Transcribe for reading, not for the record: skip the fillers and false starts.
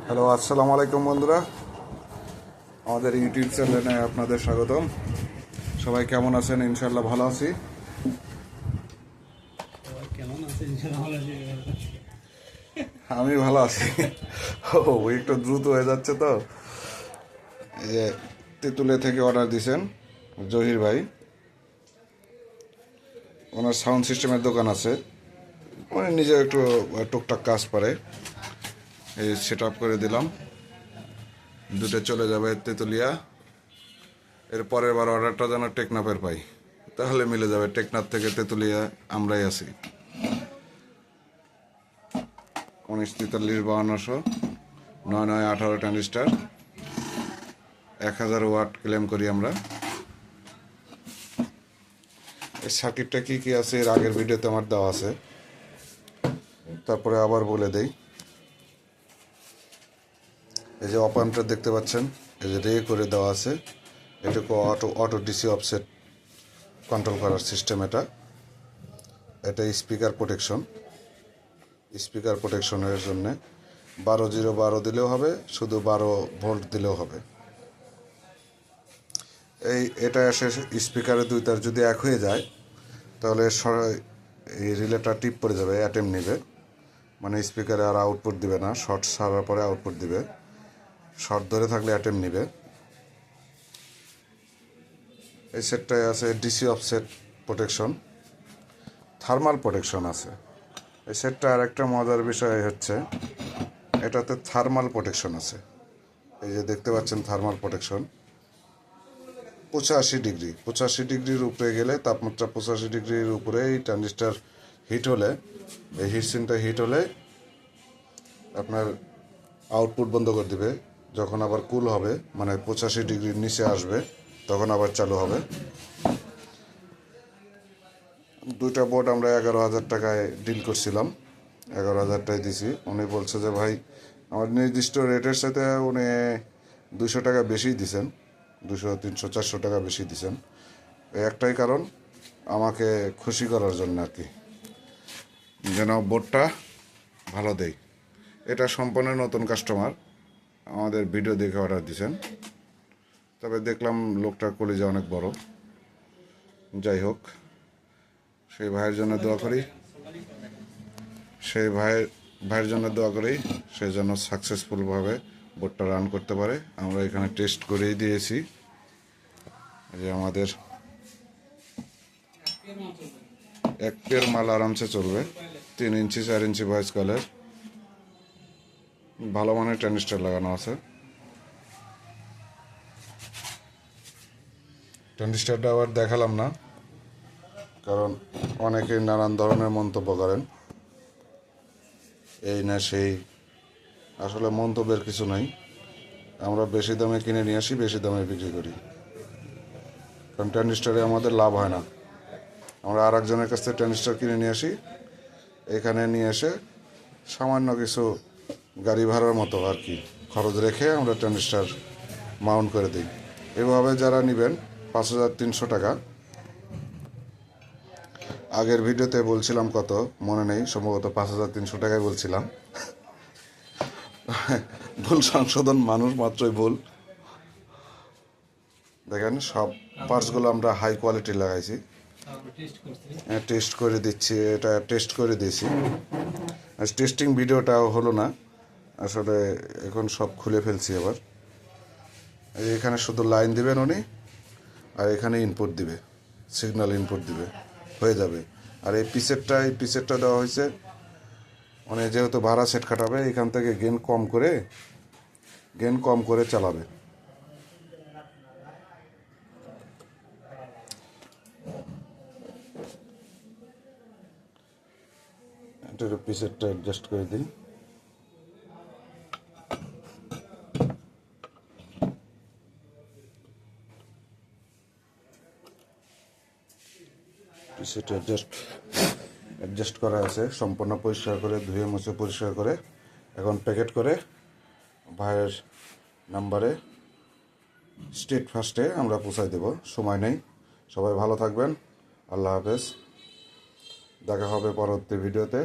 Hello, আসসালামু আলাইকুম বন্ধুরা। আমাদের ইউটিউব চ্যানেলে আপনাদের স্বাগতম। সবাই কেমন আছেন? ইনশাল্লাহ ভালো আছি। কেমন আছে ইনশাআল্লাহ ভালো আছে। আমি ভালো আছি। ও একটু দ্রুত হয়ে যাচ্ছে তো। এই যে তেঁতুলে থেকে অর্ডার দিয়েছেন জহির ভাই, ওনার সাউন্ড সিস্টেমের দোকান আছে। উনি নিজে একটু টুকটাক কাজ পারে, এই সেট আপ করে দিলাম। দুটো চলে যাবে তেঁতুলিয়া। এর পরের বার অর্ডারটা যেন টেকনাফের পাই, তাহলে মিলে যাবে। টেকনাফ থেকে তেঁতুলিয়া আমরাই আছি। 1943 5200 9918 ট্রানজিস্টার, 1000 ওয়াট ক্লেম করি আমরা। এই সার্কিটটা কী কী আছে এর আগের ভিডিওতে আমার দেওয়া আছে, তারপরে আবার বলে দেই। এই যে অপ অ্যাম্পটা দেখতে পাচ্ছেন, এই যে রে করে দেওয়া আছে। এটাকে auto auto DC offset control করার সিস্টেম। এটা স্পিকার প্রোটেকশন। স্পিকার প্রোটেকশনের জন্যে 12-0-12 দিলেও হবে, শুধু 12 ভোল্ট দিলেও হবে। এটা এসে স্পিকারের দুই তার যদি এক হয়ে যায়, তাহলে এই রিলেটা টিপ পড়ে যাবে, অ্যাটেম নেবে, মানে স্পিকারে আর আউটপুট দিবে না। শর্ট সারার পরে আউটপুট দিবে, শর্ট ধরে থাকলে অ্যাটেম নেবে। এই সেটটায় আছে DC offset protection, thermal protection আছে। এই সেটটা আর একটা মজার বিষয় হচ্ছে, এটাতে থার্মাল প্রোটেকশন আছে। এই যে দেখতে পাচ্ছেন থার্মাল প্রোটেকশন 85 ডিগ্রি। 85 ডিগ্রির উপরে গেলে, তাপমাত্রা 85 ডিগ্রির উপরে এই ট্রানজিস্টার হিট হলে, এই হিটসিনটা হিট হলে আপনার আউটপুট বন্ধ করে দিবে। যখন আবার কুল হবে, মানে 85 ডিগ্রির নিচে আসবে, তখন আবার চালু হবে। দুইটা বোর্ড আমরা 11,000 টাকায় ডিল করছিলাম, 11,000টাই দিছি। উনি বলছে যে ভাই, আমার নির্দিষ্ট রেটের সাথে উনি 200 টাকা বেশি দিছেন, 200 300 400 টাকা বেশি দিছেন। একটাই কারণ, আমাকে খুশি করার জন্য আর কি, যেন বোর্ডটা ভালো দেয়। এটা সম্পূর্ণ নতুন কাস্টমার, আমাদের ভিডিও দেখে অর্ডার দিয়েছেন। তবে দেখলাম লোকটার কলিজা অনেক বড়। যাই হোক, সেই ভাইয়ের জন্য দোয়া করি, সেই ভাইয়ের জন্য দোয়া করি, সে যেন সাকসেসফুলভাবে বোর্ডটা রান করতে পারে। আমরা এখানে টেস্ট করেই দিয়েছি যে আমাদের 1 পেয়ার মাল আরামসে চলবে। 3 ইঞ্চি 4 ইঞ্চি ভয়েস কলের ভালো মানের ট্রানজিস্টার লাগানো আছে। ট্রানজিস্টারটা আবার দেখালাম না, কারণ অনেকেই নানান ধরনের মন্তব্য করেন, এই না সেই। আসলে মন্তব্যের কিছু নাই। আমরা বেশি দামে কিনে নিয়ে আসি, বেশি দামে বিক্রি করি, কারণ ট্রানজিস্টারে আমাদের লাভ হয় না। আমরা আর একজনের কাছ থেকে ট্রানজিস্টার কিনে নিয়ে আসি, এখানে নিয়ে এসে সামান্য কিছু গাড়ি ভাড়ার মতো আর কি খরচ রেখে আমরা ট্রানজিস্টার মাউন্ট করে দিই। এভাবে যারা নেবেন 5,300 টাকা। আগের ভিডিওতে বলছিলাম কত মনে নেই, সম্ভবত 5,300 টাকায় বলছিলাম। ভুল সংশোধন, মানুষ মাত্রই ভুল। দেখেন সব পার্টসগুলো আমরা হাই কোয়ালিটি লাগাইছি, টেস্ট করে দিচ্ছি। এটা টেস্ট করে দিয়েছি, টেস্টিং ভিডিওটাও হলো না আসলে, এখন সব খুলে ফেলছি আবার। এখানে শুধু লাইন দিবেন উনি, আর এখানে ইনপুট দিবে, সিগন্যাল ইনপুট দিবে, হয়ে যাবে। আর এই পিসেরটা দেওয়া হয়েছে, মানে যেহেতু ভাড়া সেট খাটাবে, এখান থেকে গেন কম করে চালাবে। এটার পিসেরটা অ্যাডজাস্ট করে দিই। পিসেরটা অ্যাডজাস্ট করা আছে, সম্পূর্ণ পরিষ্কার করে ধুয়ে মুছে পরিষ্কার করে এখন প্যাকেট করে ভাইয়ের নাম্বারে স্ট্রিট ফার্স্টে আমরা পৌঁছায় দেব। সময় নেই। সবাই ভালো থাকবেন। আল্লাহ হাফেজ। দেখা হবে পরবর্তী ভিডিওতে।